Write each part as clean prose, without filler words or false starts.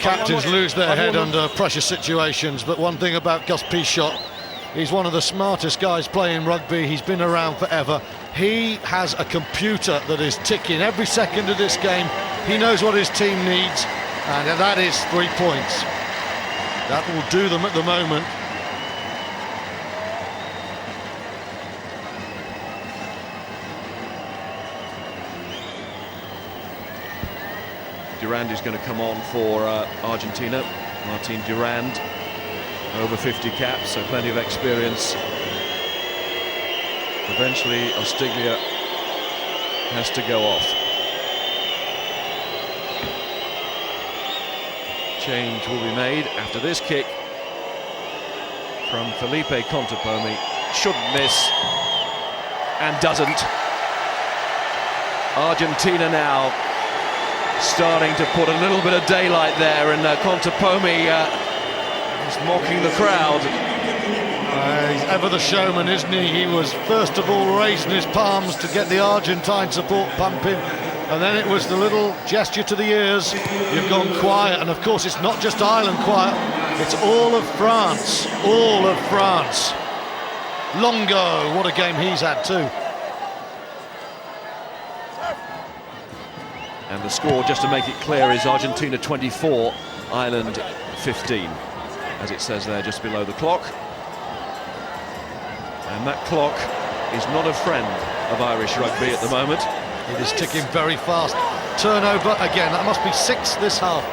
captains lose their head under pressure situations, but one thing about Gus Pichot, he's one of the smartest guys playing rugby. He's been around forever. He has a computer that is ticking every second of this game. He knows what his team needs, and that is 3 points. That will do them at the moment. Durand is going to come on for Argentina. Martin Durand, over 50 caps, so plenty of experience. Eventually, Ostiglia has to go off. Change will be made after this kick from Felipe Contepomi. Shouldn't miss, and doesn't. Argentina now starting to put a little bit of daylight there, and Contepomi is mocking the crowd. He's ever the showman, isn't he? He was first of all raising his palms to get the Argentine support pumping, and then it was the little gesture to the ears. You've gone quiet, and of course it's not just Ireland quiet, it's all of France, all of France. Longo, what a game he's had too. And the score, just to make it clear, is Argentina 24, Ireland 15, as it says there just below the clock. And that clock is not a friend of Irish rugby at the moment. It is ticking very fast. Turnover again, that must be 6 this half.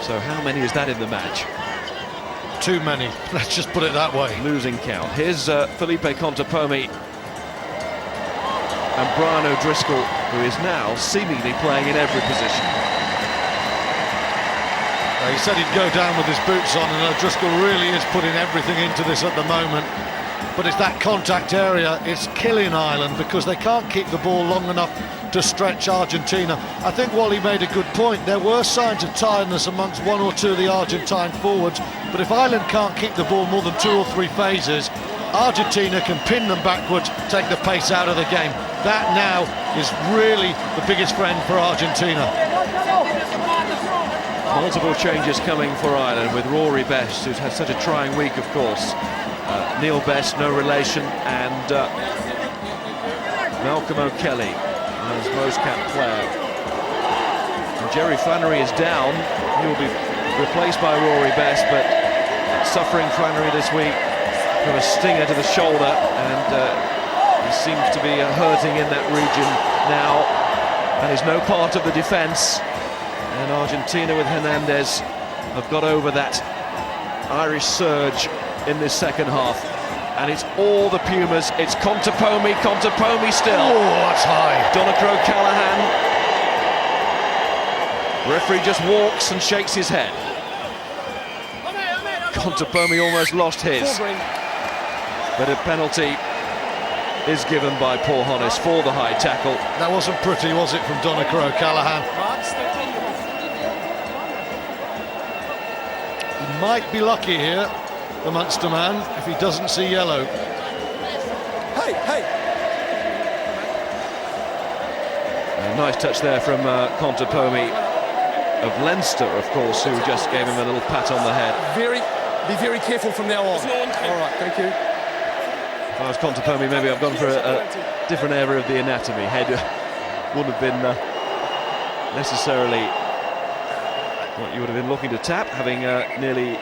So how many is that in the match? Too many, let's just put it that way. Losing count. Here's Felipe Contepomi and Brian O'Driscoll, who is now seemingly playing in every position. He said he'd go down with his boots on, and O'Driscoll really is putting everything into this at the moment. But it's that contact area, it's killing Ireland, because they can't keep the ball long enough to stretch Argentina. I think Wally made a good point. There were signs of tiredness amongst one or two of the Argentine forwards, but if Ireland can't keep the ball more than 2 or 3 phases, Argentina can pin them backwards, take the pace out of the game. That now is really the biggest friend for Argentina. Multiple changes coming for Ireland, with Rory Best, who's had such a trying week, of course. Neil Best, no relation, and Malcolm O'Kelly as most capped player. And Jerry Flannery is down. He will be replaced by Rory Best, but suffering Flannery this week from a stinger to the shoulder, and he seems to be hurting in that region now, and is no part of the defence. And Argentina with Hernandez have got over that Irish surge in this second half, and it's all the Pumas. It's Contepomi still. Oh, that's high. Donacro Callahan. Referee just walks and shakes his head. Contepomi almost lost his, but a penalty is given by Paul Honnis for the high tackle. That wasn't pretty, was it, from Donacro Callahan? He might be lucky here, the Munster man, if he doesn't see yellow. Hey! A nice touch there from Contepomi of Leinster, of course, who just gave him a little pat on the head. Be very careful from now on. All right, thank you. If I was Contepomi, maybe I've gone for a different area of the anatomy. Head wouldn't have been necessarily what you would have been looking to tap, having nearly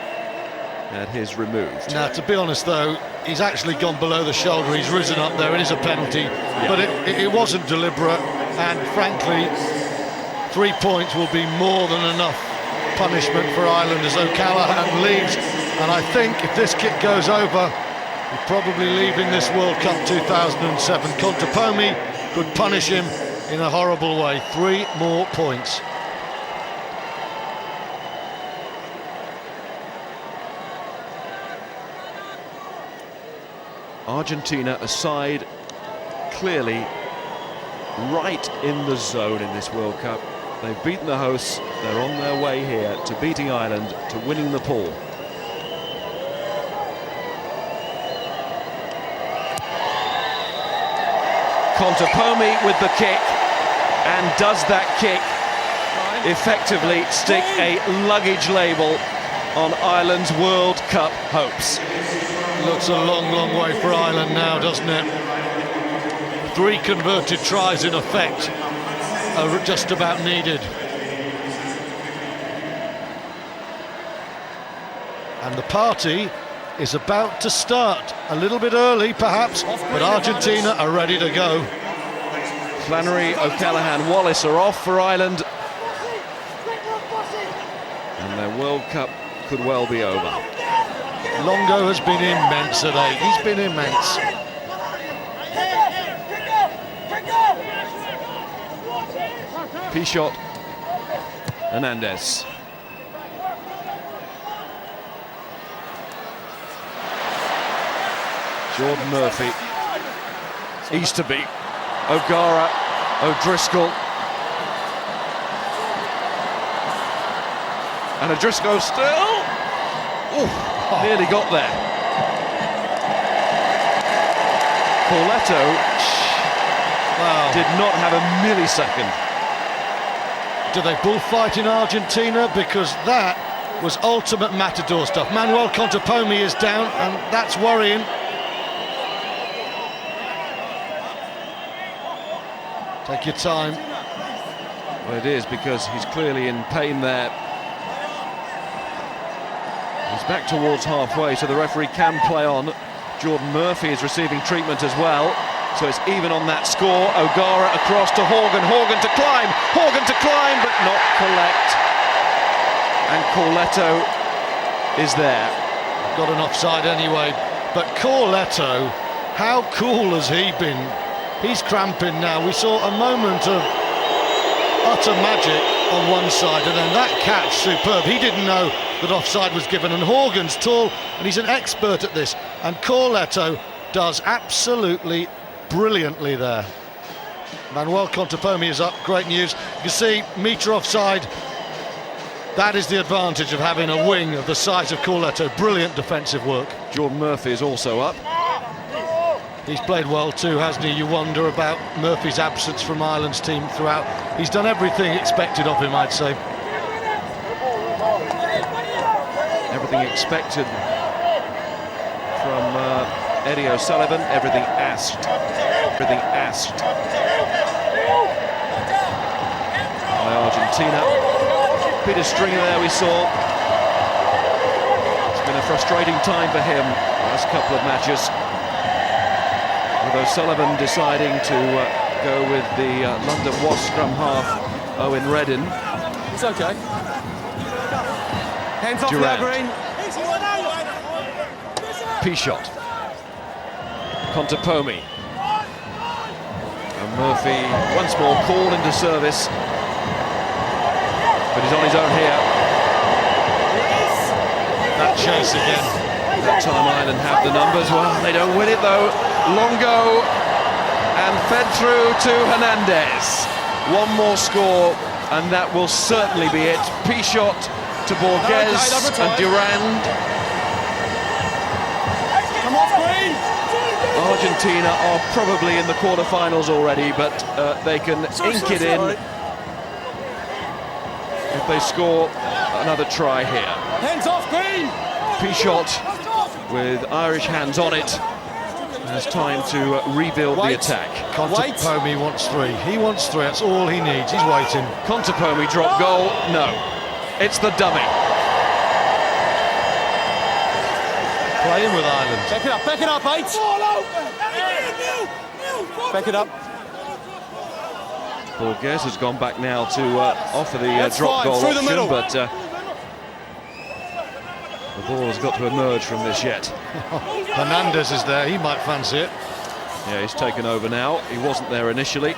had his removed. Now, to be honest, though, he's actually gone below the shoulder. He's risen up there. It is a penalty, but it wasn't deliberate, and frankly, 3 points will be more than enough punishment for Ireland as O'Callaghan leaves. And I think if this kick goes over, he's probably leaving this World Cup 2007. Contepomi could punish him in a horrible way. 3 more points. Argentina, a side clearly right in the zone in this World Cup. They've beaten the hosts. They're on their way here to beating Ireland, to winning the pool. Contepomi with the kick, and does that kick effectively stick a luggage label on Ireland's World Cup hopes. Looks a long, long way for Ireland now, doesn't it? 3 converted tries in effect are just about needed. And the party is about to start. A little bit early, perhaps, but Argentina are ready to go. Flannery, O'Callaghan, Wallace are off for Ireland. And their World Cup could well be over. Longo has been immense today. He's been immense. Pichot, Hernandez. Jordan Murphy, Easterby, O'Gara, O'Driscoll. And O'Driscoll still. Ooh, nearly got there. Corletto did not have a millisecond. Do they bullfight in Argentina? Because that was ultimate matador stuff. Manuel Contepomi is down, and that's worrying. Take your time. Well, it is, because he's clearly in pain there. He's back towards halfway, so the referee can play on. Jordan Murphy is receiving treatment as well, so it's even on that score. O'Gara across to Horgan, Horgan to climb, but not collect. And Corletto is there. Got an offside anyway, but Corletto, how cool has he been? He's cramping now. We saw a moment of utter magic on one side, and then that catch, superb. He didn't know that offside was given, and Horgan's tall, and he's an expert at this, and Corletto does absolutely brilliantly there. Manuel Contepomi is up, great news. You can see metre offside. That is the advantage of having a wing of the size of Corletto. Brilliant defensive work. Jordan Murphy is also up. He's played well too, hasn't he? You wonder about Murphy's absence from Ireland's team throughout. He's done everything expected of him, I'd say. Everything expected from Eddie O'Sullivan, everything asked. Everything asked by Argentina. Peter Stringer there we saw. It's been a frustrating time for him the last couple of matches, with O'Sullivan deciding to go with the London Wasps scrum half, Owen Reddin. It's okay. Hands off Durant. now, Green. Pichot. Contepomi. And Murphy once more called into service, but he's on his own here. That chase again. That time Ireland have the numbers. Well, they don't win it though. Longo, and fed through to Hernandez. One more score, and that will certainly be it. Pichot to Borges and Durand. Come off, Green. Argentina are probably in the quarterfinals already, but they can ink it in if they score another try here. Hands off, Green. Pichot with Irish hands on it. It's time to rebuild the attack. Contepomi wants 3. He wants 3. That's all he needs. He's waiting. Contepomi drop goal. No, it's the dummy. Playing with Ireland. Back it up, 8. Back it up. Borges has gone back now to offer the That's drop fine. goal Through the option, middle. but the ball has got to emerge from this yet. Hernandez is there. He might fancy it. Yeah, he's taken over now. He wasn't there initially.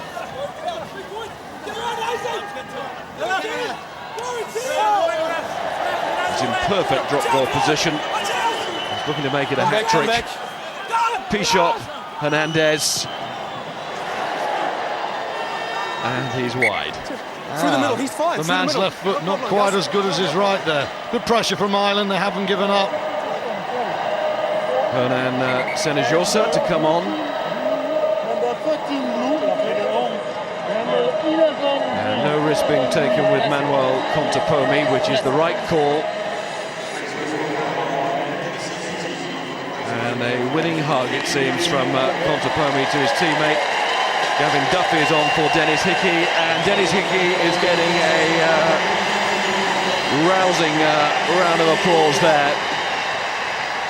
He's in perfect drop goal position. He's looking to make it a hat-trick. Pichot, Hernandez. And he's wide. Through the middle, he's fine. The man's left foot not quite as good as his right there. Good pressure from Ireland. They haven't given up. Hernan Senejosa to come on. And no risk risk being taken with Manuel Contepomi, which is the right call. And a winning hug, it seems, from Contepomi to his teammate. Gavin Duffy is on for Dennis Hickey, and Dennis Hickey is getting a rousing round of applause there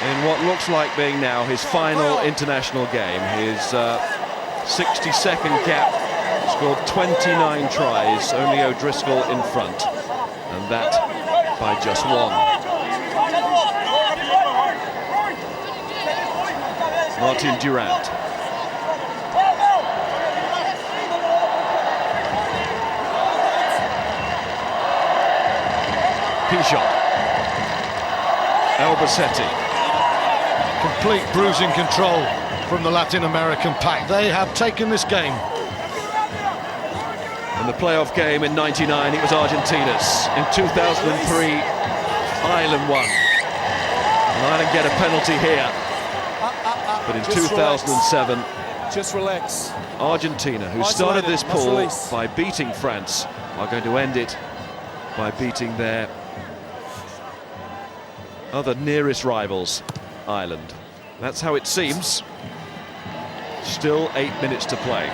in what looks like being now his final international game. His 62nd cap, scored 29 tries, only O'Driscoll in front, and that by just one. Martin Durant. Pichot. Albacete. Complete bruising control from the Latin American pack. They have taken this game. In the playoff game in '99, it was Argentina's. In 2003, Ireland won. And Ireland get a penalty here. But in 2007, just relax. Argentina, who started this pool by beating France, are going to end it by beating their other nearest rivals, Ireland. That's how it seems. Still 8 minutes to play.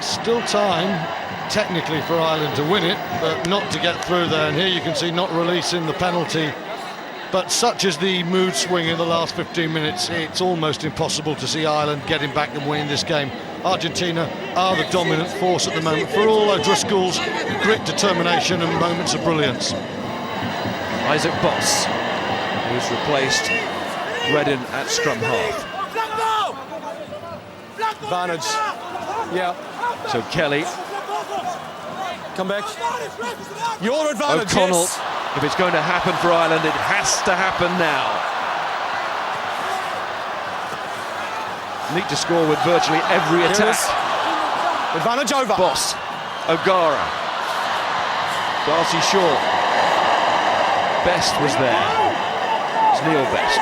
Still time, technically, for Ireland to win it, but not to get through there. And here you can see not releasing the penalty. But such is the mood swing in the last 15 minutes, it's almost impossible to see Ireland getting back and winning this game. Argentina are the dominant force at the moment, for all O'Driscoll's grit, determination and moments of brilliance. Isaac Boss, who's replaced Redden at scrum half. Advantage. Yeah. So Kelly. Come back. Your advantage. O'Connell. Yes. If it's going to happen for Ireland, it has to happen now. Need to score with virtually every attack. Advantage over. Boss. O'Gara. Darcy Shaw. Best was there. It's Neil Best.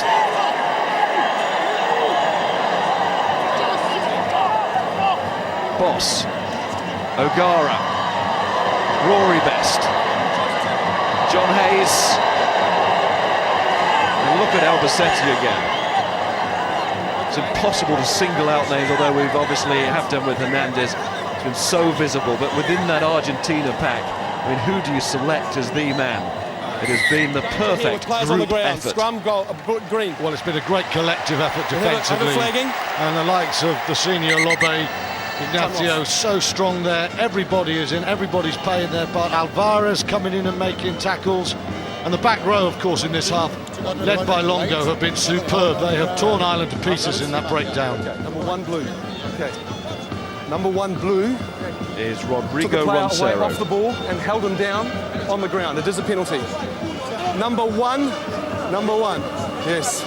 Boss. O'Gara. Rory Best. John Hayes. And look at Albacete again. It's impossible to single out names, although we've obviously have done with Hernandez. It's been so visible, but within that Argentina pack, I mean, who do you select as the man? It has been the perfect group effort. Scrum, goal, green. Well, it's been a great collective effort defensively. And the likes of the senior Lobe, Ignacio, so strong there. Everybody is in, everybody's playing their part. Alvarez coming in and making tackles. And the back row, of course, in this half, led by Longo, have been superb. They have torn Ireland to pieces in that breakdown. Okay, number one blue. Okay. Number one blue is Rodrigo Roncero. Roncero. Away off the ball and held him down on the ground. It is a penalty. Number one. Yes.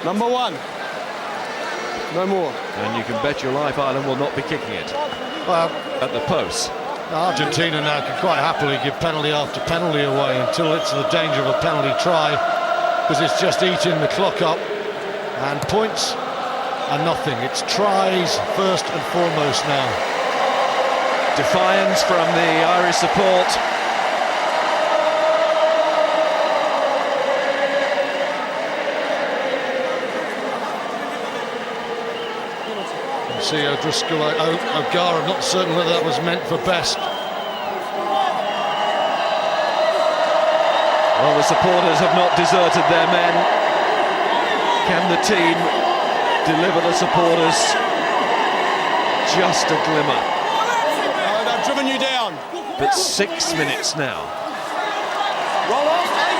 Number one. No more. And you can bet your life Ireland will not be kicking it. Well, at the post. Argentina now can quite happily give penalty after penalty away until it's the danger of a penalty try, because it's just eating the clock up, and points are nothing. It's tries first and foremost now. Defiance from the Irish support. See O'Driscoll, O'Gara, I'm not certain whether that was meant for Best. Well, the supporters have not deserted their men. Can the team deliver the supporters just a glimmer? Oh, they've driven you down. But 6 minutes now. Roll off, 8.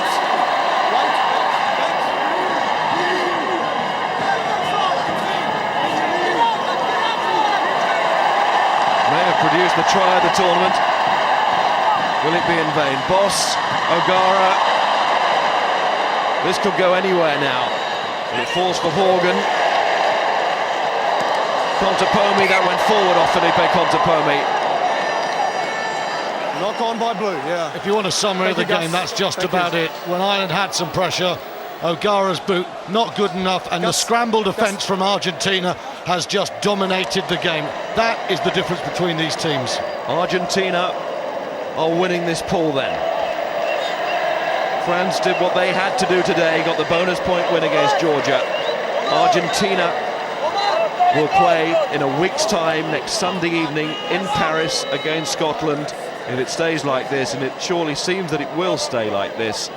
May have produced the try of the tournament. Will it be in vain? Boss, O'Gara. This could go anywhere now. And it falls for Horgan. Contepomi, that went forward off Felipe Contepomi. Knock on by blue, yeah. If you want a summary of the game, that's just about it. When Ireland had some pressure, O'Gara's boot not good enough, and the scramble defence from Argentina has just dominated the game. That is the difference between these teams. Argentina are winning this pool then. France did what they had to do today, got the bonus point win against Georgia. Argentina will play in a week's time, next Sunday evening in Paris against Scotland. If it stays like this, and it surely seems that it will stay like this,